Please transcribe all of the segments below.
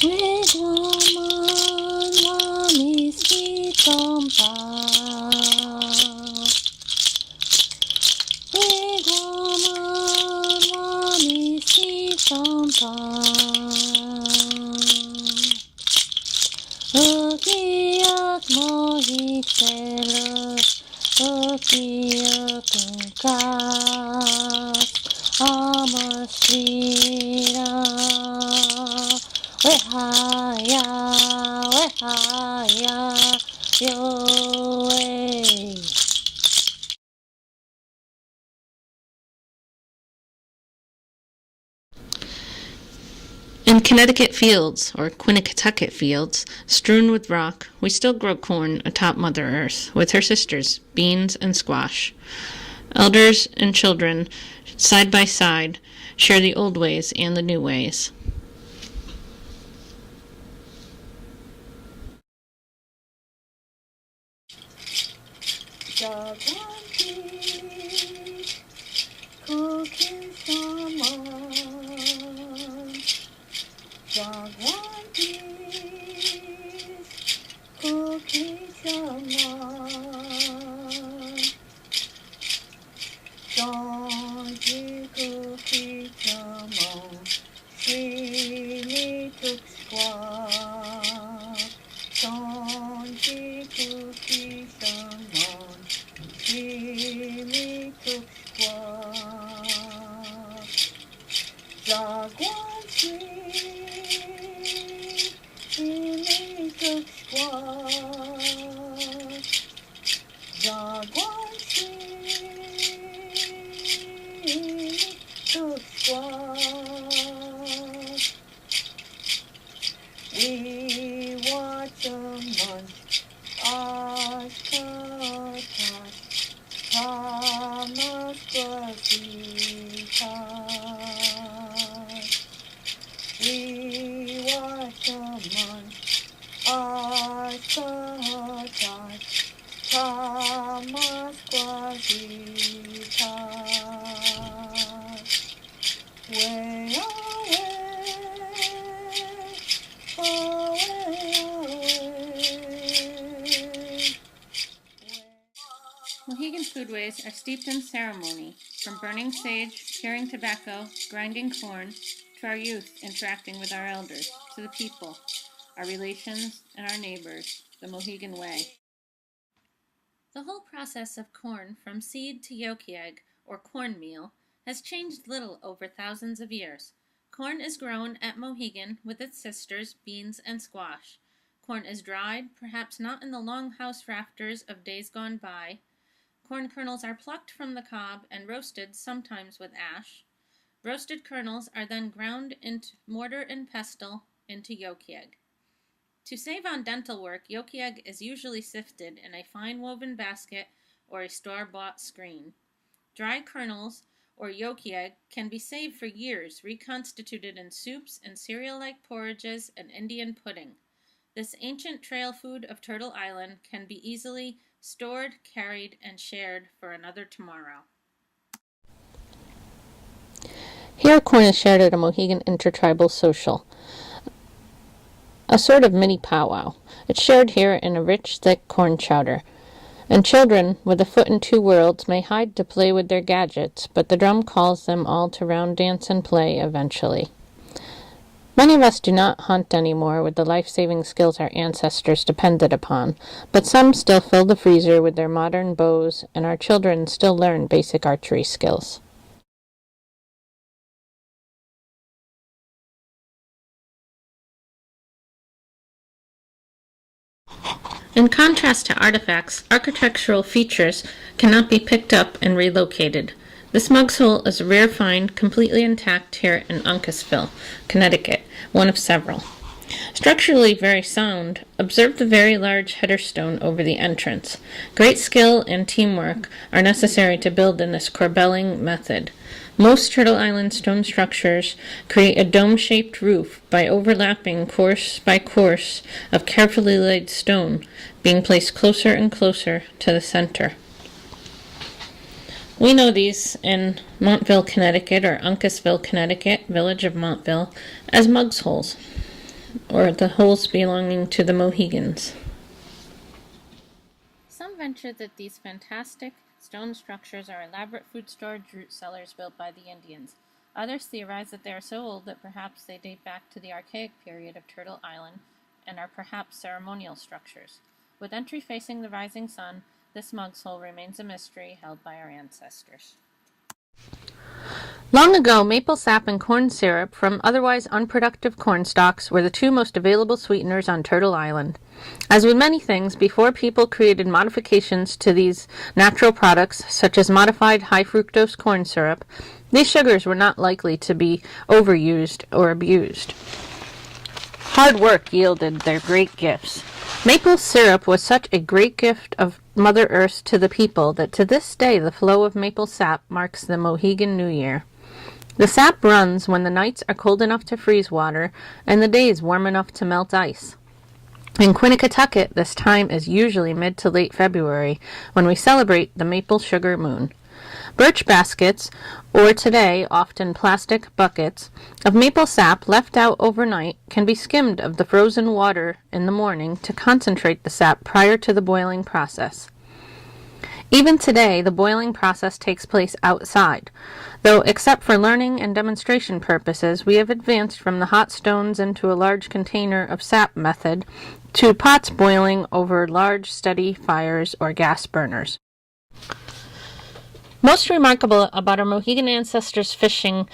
Wigwaman wamiskitompa. Wigwaman wamiskitompa. Ukiyak mohikselus, ukiyak ungkas, amasira. Wehaya, wehaya, yoe. In Connecticut fields, or Quiniquitucket fields, strewn with rock, we still grow corn atop Mother Earth, with her sisters, beans and squash. Elders and children, side by side, share the old ways and the new ways. Mohegan foodways are steeped in ceremony, from burning sage, curing tobacco, grinding corn, to our youth interacting with our elders, to the people, our relations, and our neighbors, the Mohegan way. The whole process of corn from seed to yokieg, or cornmeal, has changed little over thousands of years. Corn is grown at Mohegan with its sisters, beans and squash. Corn is dried, perhaps not in the long house rafters of days gone by. Corn kernels are plucked from the cob and roasted, sometimes with ash. Roasted kernels are then ground into mortar and pestle into yokieg. To save on dental work, yokieg is usually sifted in a fine woven basket or a store-bought screen. Dry kernels, or yokieg, can be saved for years, reconstituted in soups and cereal-like porridges and Indian pudding. This ancient trail food of Turtle Island can be easily stored, carried, and shared for another tomorrow. Here, corn is shared at a Mohegan intertribal social, a sort of mini powwow. It's shared here in a rich, thick corn chowder. And children, with a foot in two worlds, may hide to play with their gadgets, but the drum calls them all to round dance and play eventually. Many of us do not hunt anymore with the life-saving skills our ancestors depended upon, but some still fill the freezer with their modern bows, and our children still learn basic archery skills. In contrast to artifacts, architectural features cannot be picked up and relocated. This Mug's Hole is a rare find, completely intact here in Uncasville, Connecticut, one of several. Structurally very sound, observe the very large header stone over the entrance. Great skill and teamwork are necessary to build in this corbelling method. Most Turtle Island stone structures create a dome-shaped roof by overlapping course by course of carefully laid stone, being placed closer and closer to the center. We know these in Montville, Connecticut, or Uncasville, Connecticut, village of Montville, as Mug's Holes. or the holes belonging to the Mohegans. Some venture that these fantastic stone structures are elaborate food storage root cellars built by the Indians. Others theorize that they are so old that perhaps they date back to the archaic period of Turtle Island and are perhaps ceremonial structures. With entry facing the rising sun, this mug's hole remains a mystery held by our ancestors. Long ago, maple sap and corn syrup from otherwise unproductive corn stalks were the two most available sweeteners on Turtle Island. As with many things, before people created modifications to these natural products, such as modified high-fructose corn syrup, these sugars were not likely to be overused or abused. Hard work yielded their great gifts. Maple syrup was such a great gift of Mother Earth to the people that to this day the flow of maple sap marks the Mohegan New Year. The sap runs when the nights are cold enough to freeze water and the days warm enough to melt ice. In Quinnipiac, this time is usually mid to late February, when we celebrate the maple sugar moon. Birch baskets, or today often plastic buckets, of maple sap left out overnight can be skimmed of the frozen water in the morning to concentrate the sap prior to the boiling process. Even today, the boiling process takes place outside, though except for learning and demonstration purposes, we have advanced from the hot stones into a large container of sap method to pots boiling over large steady fires or gas burners. Most remarkable about our Mohegan ancestors' fishing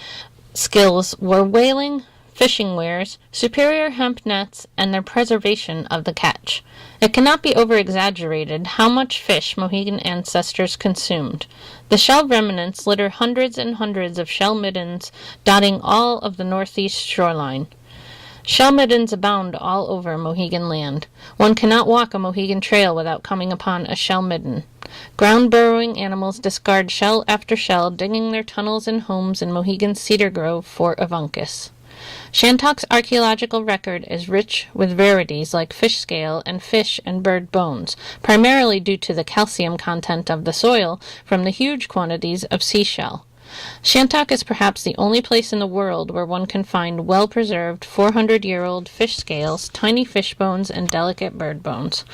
skills were whaling, fishing wares, superior hemp nets, and their preservation of the catch. It cannot be over-exaggerated how much fish Mohegan ancestors consumed. The shell remnants litter hundreds and hundreds of shell middens dotting all of the northeast shoreline. Shell middens abound all over Mohegan land. One cannot walk a Mohegan trail without coming upon a shell midden. Ground-burrowing animals discard shell after shell, digging their tunnels and homes in Mohegan's cedar grove, Fort Avuncuss. Shantuck's archaeological record is rich with rarities like fish scale and fish and bird bones, primarily due to the calcium content of the soil from the huge quantities of seashell. Shantuck is perhaps the only place in the world where one can find well-preserved 400-year-old fish scales, tiny fish bones, and delicate bird bones.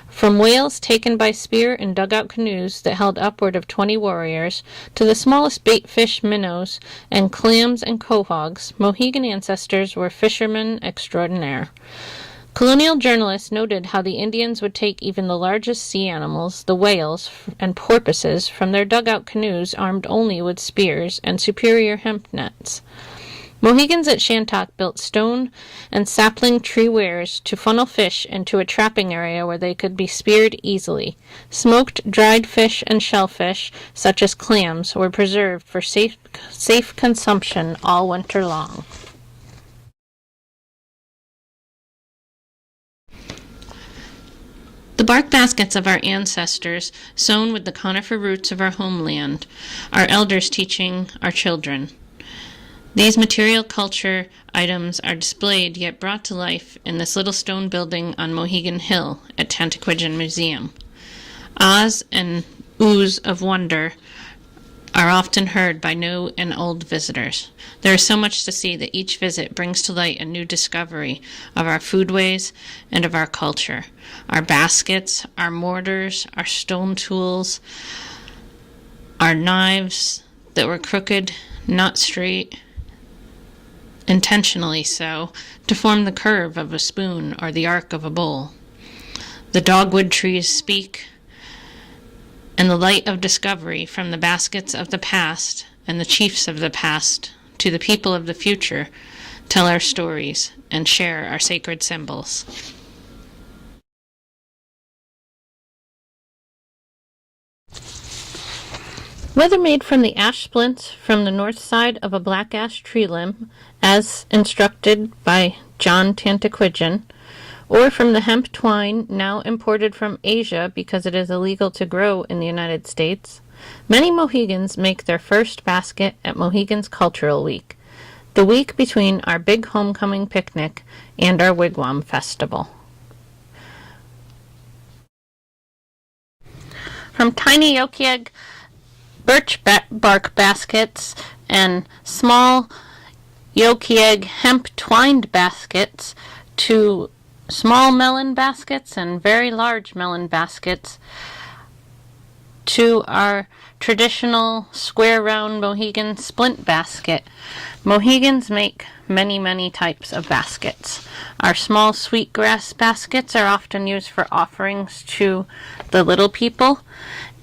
From whales taken by spear in dugout canoes that held upward of 20 warriors, to the smallest bait fish minnows, and clams and quahogs, Mohegan ancestors were fishermen extraordinaire. Colonial journalists noted how the Indians would take even the largest sea animals, the whales and porpoises, from their dugout canoes armed only with spears and superior hemp nets. Mohegans at Shantuck built stone and sapling tree weirs to funnel fish into a trapping area where they could be speared easily. Smoked dried fish and shellfish, such as clams, were preserved for safe consumption all winter long. The bark baskets of our ancestors, sewn with the conifer roots of our homeland, our elders teaching our children. These material culture items are displayed yet brought to life in this little stone building on Mohegan Hill at Tantaquidgeon Museum. Ahs and oohs of wonder are often heard by new and old visitors. There is so much to see that each visit brings to light a new discovery of our foodways and of our culture. Our baskets, our mortars, our stone tools, our knives that were crooked, not straight, intentionally so, to form the curve of a spoon or the arc of a bowl. The dogwood trees speak, and the light of discovery from the baskets of the past and the chiefs of the past to the people of the future tell our stories and share our sacred symbols. Whether made from the ash splints from the north side of a black ash tree limb, as instructed by John Tantaquidgeon, or from the hemp twine now imported from Asia because it is illegal to grow in the United States, many Mohegans make their first basket at Mohegan's Cultural Week, the week between our big homecoming picnic and our wigwam festival. From tiny yokieg birch bark baskets and small yokieg hemp twined baskets to small melon baskets and very large melon baskets to our traditional square round Mohegan splint basket. Mohegans make many, many types of baskets. Our small sweetgrass baskets are often used for offerings to the little people,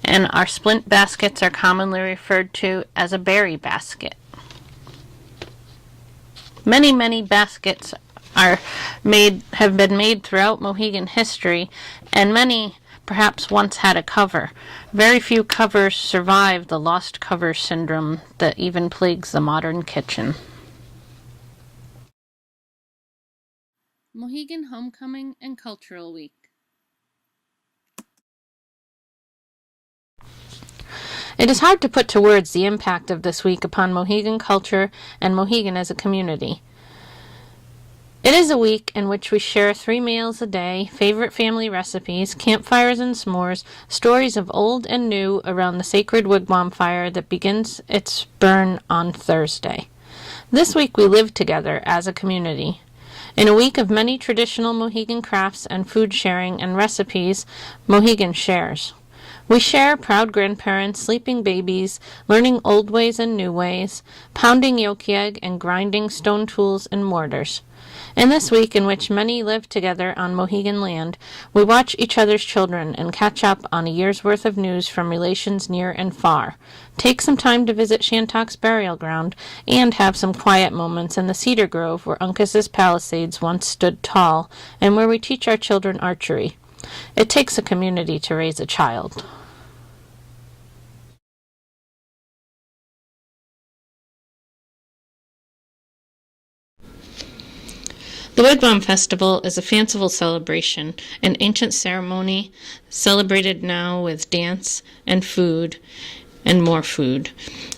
and our splint baskets are commonly referred to as a berry basket. Many, many baskets have been made throughout Mohegan history, and many perhaps once had a cover. Very few covers survive the lost cover syndrome that even plagues the modern kitchen. Mohegan Homecoming and Cultural Week. It is hard to put to words the impact of this week upon Mohegan culture and Mohegan as a community. It is a week in which we share 3 meals a day, favorite family recipes, campfires and s'mores, stories of old and new around the sacred wigwam fire that begins its burn on Thursday. This week we live together as a community. In a week of many traditional Mohegan crafts and food sharing and recipes, Mohegan shares. We share proud grandparents, sleeping babies, learning old ways and new ways, pounding yolk egg and grinding stone tools and mortars. In this week in which many live together on Mohegan land, we watch each other's children and catch up on a year's worth of news from relations near and far, take some time to visit Shantock's burial ground, and have some quiet moments in the cedar grove where Uncas's Palisades once stood tall, and where we teach our children archery. It takes a community to raise a child. The Wigwam Festival is a fanciful celebration, an ancient ceremony celebrated now with dance and food and more food.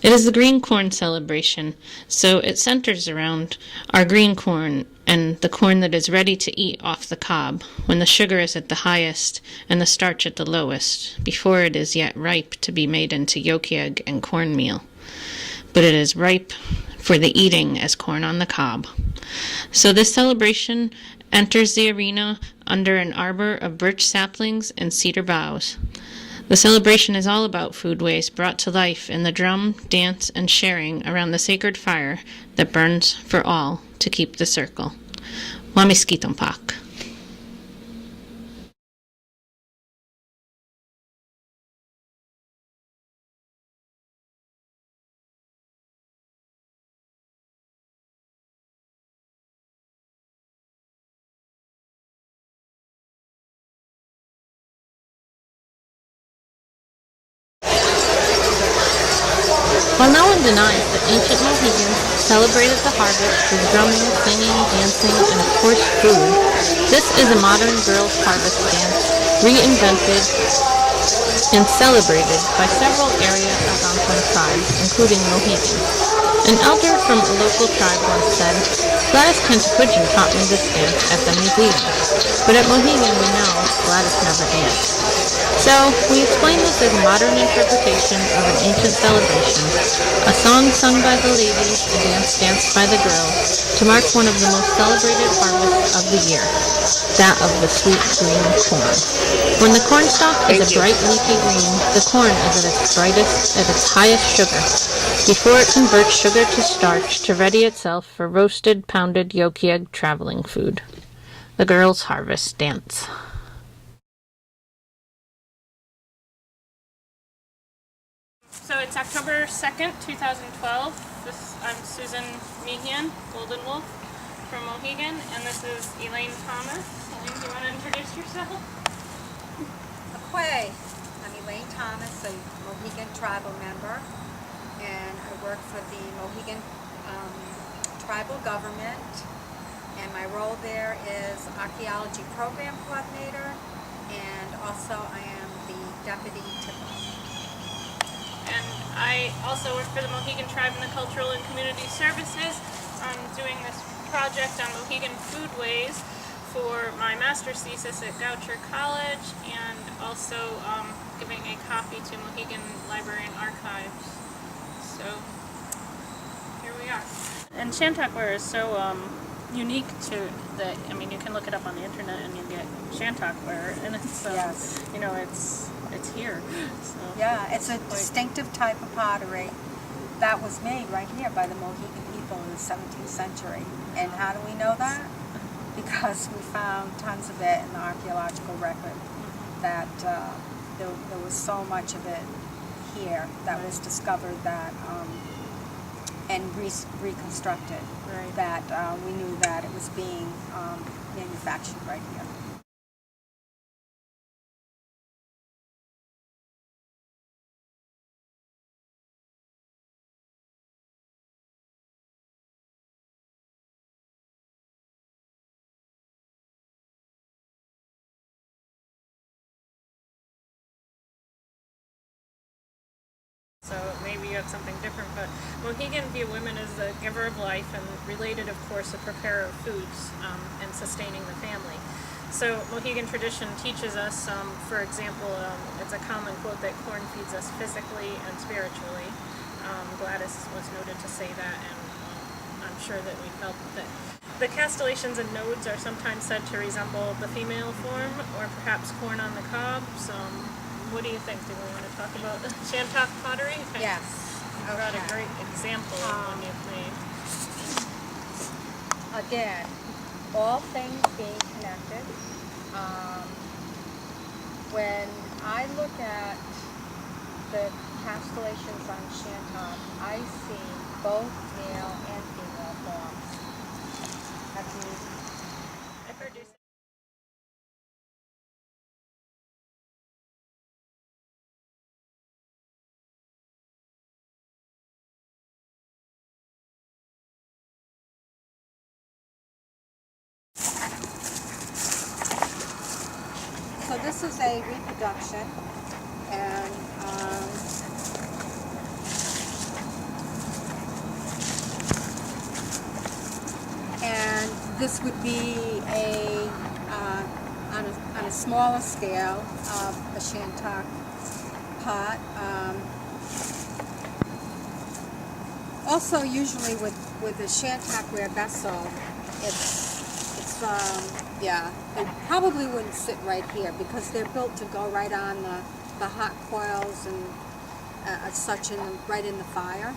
It is the green corn celebration, so it centers around our green corn and the corn that is ready to eat off the cob, when the sugar is at the highest and the starch at the lowest, before it is yet ripe to be made into yolk egg and cornmeal. But it is ripe for the eating as corn on the cob. So this celebration enters the arena under an arbor of birch saplings and cedar boughs. The celebration is all about Foodways brought to life in the drum, dance, and sharing around the sacred fire that burns for all to keep the circle. Wamiskitompak. While no one denies that ancient Mohegans celebrated the harvest with drumming, singing, dancing, and of course food, this is a modern girls' harvest dance reinvented and celebrated by several area Algonquin tribes, including Mohegan. An elder from a local tribe once said, "Gladys Kentapujin taught me this dance at the museum, but at Mohegan we know Gladys never danced." So, we explain this as a modern interpretation of an ancient celebration, a song sung by the ladies, a dance danced by the girls, to mark one of the most celebrated harvests of the year, that of the sweet green corn. When the corn stalk is a bright leafy green, the corn is at its brightest, at its highest sugar, before it converts sugar to starch to ready itself for roasted, pounded yolk egg traveling food. The girls' harvest dance. So it's October 2nd, 2012. I'm Susan Meehan, Golden Wolf from Mohegan, and this is Elaine Thomas. Elaine, do you want to introduce yourself? Okay, I'm Elaine Thomas, a Mohegan tribal member, and I work for the Mohegan tribal government, and my role there is archaeology program coordinator, and also I am the deputy tipper. And I also work for the Mohegan Tribe in the Cultural and Community Services. I'm doing this project on Mohegan Foodways for my master's thesis at Goucher College, and also giving a copy to Mohegan Library and Archives. So here we are. And Shantok wearers, so unique to the, I mean, you can look it up on the internet and you get Shantok ware, and it's, Yes. you know, it's here. So Yeah, it's a distinctive type of pottery that was made right here by the Mohegan people in the 17th century. And how do we know that? Because we found tons of it in the archaeological record, that there was so much of it here that was discovered that and reconstructed, Right. that we knew that it was being manufactured right here. So maybe you have something different, but Mohegan view women as the giver of life and related, of course, a preparer of foods and sustaining the family. So Mohegan tradition teaches us, for example, it's a common quote that corn feeds us physically and spiritually. Gladys was noted to say that, and I'm sure that we felt that. The castellations and nodes are sometimes said to resemble the female form, or perhaps corn on the cob. So what do you think? Do we want to talk about Shantok pottery? Yes. I brought a great example of one you've made. Again, all things being connected. When I look at the castellations on Shantok, I see both male and female forms. Have you? I've heard you say. So this is a reproduction, and this would be on a smaller scale of a Shantok pot. Also, usually with the Shantok ware vessel, yeah, it probably wouldn't sit right here because they're built to go right on the hot coils and such right in the fire.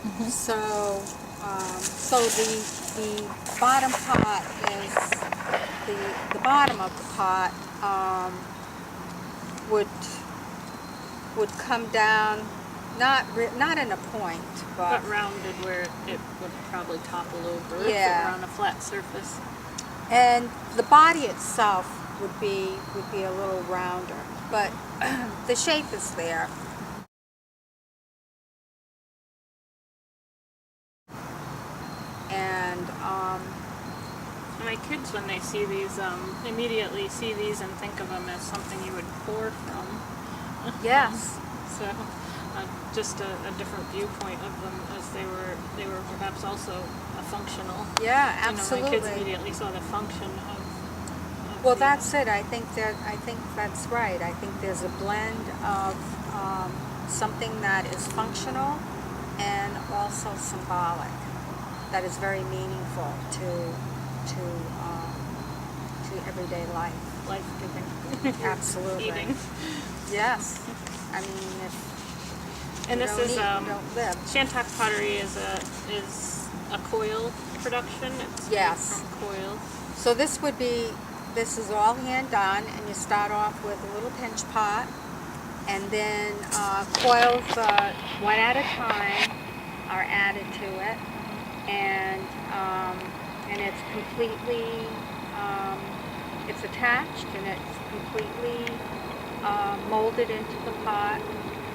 Mm-hmm. So the bottom pot is the bottom of the pot would come down, not in a point, But rounded where it would probably topple over if it yeah. were on a flat surface. And the body itself would be a little rounder, but the shape is there. And my kids, when they see these, immediately see these and think of them as something you would pour from. yes. So just a different viewpoint of them, as they were perhaps also a functional. Yeah, absolutely. My kids immediately saw the function of well, that's it. I think that's right. I think there's a blend of something that is functional and also symbolic, that is very meaningful to everyday life. Life-giving. Absolutely. Eating. Yes. I mean, if and this is don't live. Shantok pottery is a coil production. It's yes. made from coil. So this is all hand done, and you start off with a little pinch pot, and then coils one at a time are added to it, and it's completely it's attached, and it's completely molded into the pot,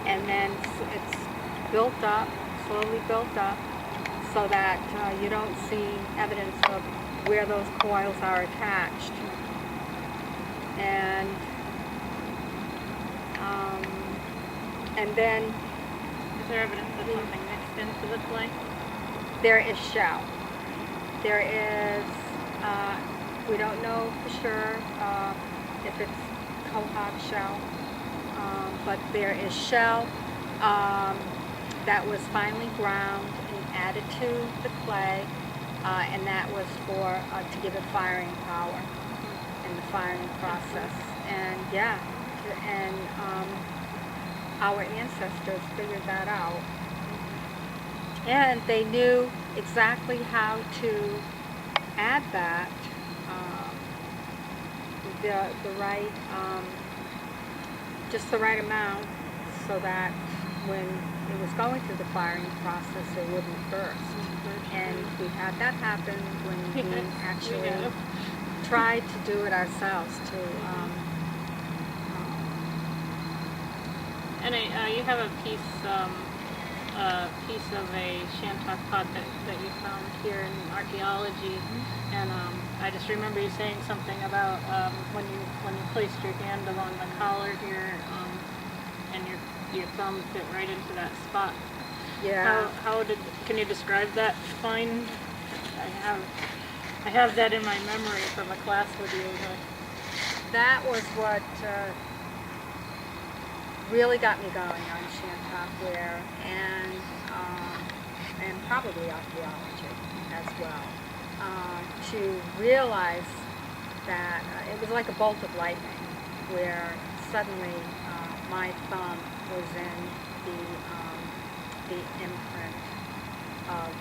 and then it's built up, slowly built up, so that you don't see evidence of where those coils are attached. And then is there evidence of something mixed into the clay? There is shell. There is, we don't know for sure if it's quahog shell, but there is shell that was finely ground and added to the clay, and that was for to give it firing power in the firing process. And yeah, and our ancestors figured that out, and they knew exactly how to add that the right just the right amount so that when it was going through the firing process it wouldn't burst. And we had that happen when we actually tried to do it ourselves to And you have a piece of a Shantok pot that you found here in archaeology, and I just remember you saying something about when you placed your hand along the collar here, and your thumb fit right into that spot. yeah. Can you describe that find? I have that in my memory from a class with you. That was what really got me going on Shantok and probably archaeology as well. To realize that it was like a bolt of lightning, where suddenly my thumb was in the imprint of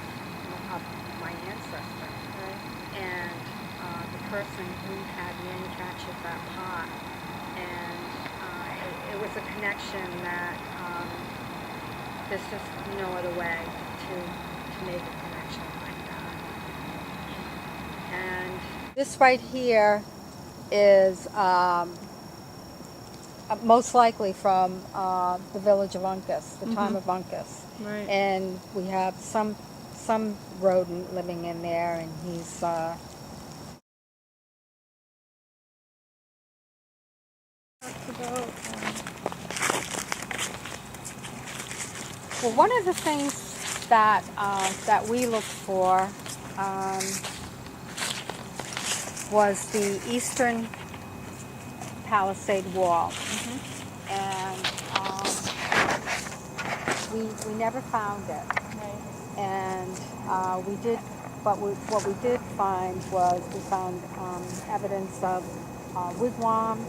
my ancestor, right? And the person who had manufactured that pot, and it was a connection that there's just no other way to make a connection like that. And this right here is most likely from the village of Uncas, the time of Uncas. Right. And we have some rodent living in there, and he's well, one of the things that that we looked for was the eastern palisade wall, and we never found it. Right. And we did, but what we did find was we found evidence of wigwams,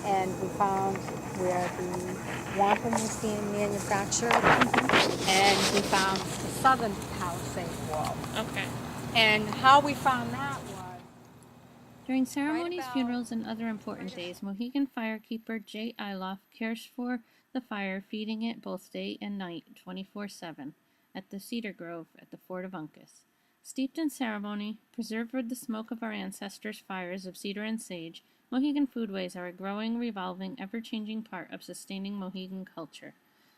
and we found where the wampum was being manufactured, and we found the southern palisade wall. Okay. And how we found that was During ceremonies, about- funerals, and other important days, Mohegan firekeeper J. Iloff cares for the fire, feeding it both day and night, 24/7, at the Cedar Grove at the Fort of Uncas. Steeped in ceremony, preserved with the smoke of our ancestors' fires of cedar and sage, Mohegan Foodways are a growing, revolving, ever-changing part of sustaining Mohegan culture.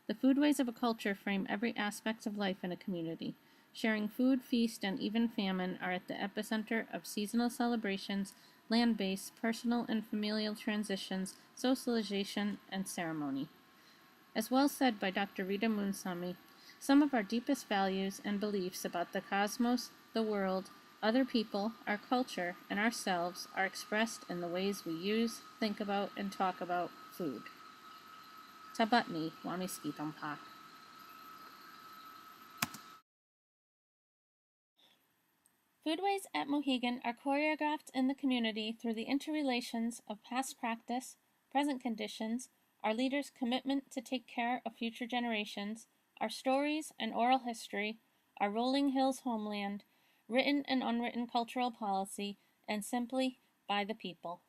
The foodways of a culture frame every aspect of life in a community. Sharing food, feast, and even famine are at the epicenter of seasonal celebrations, land-based, personal and familial transitions, socialization, and ceremony. As well said by Dr. Rita Moonsamy, some of our deepest values and beliefs about the cosmos, the world, other people, our culture, and ourselves are expressed in the ways we use, think about, and talk about food. Tabatni Wamiskitampak. Foodways at Mohegan are choreographed in the community through the interrelations of past practice, present conditions, our leaders' commitment to take care of future generations, our stories and oral history, our rolling hills homeland, written and unwritten cultural policy, and simply by the people.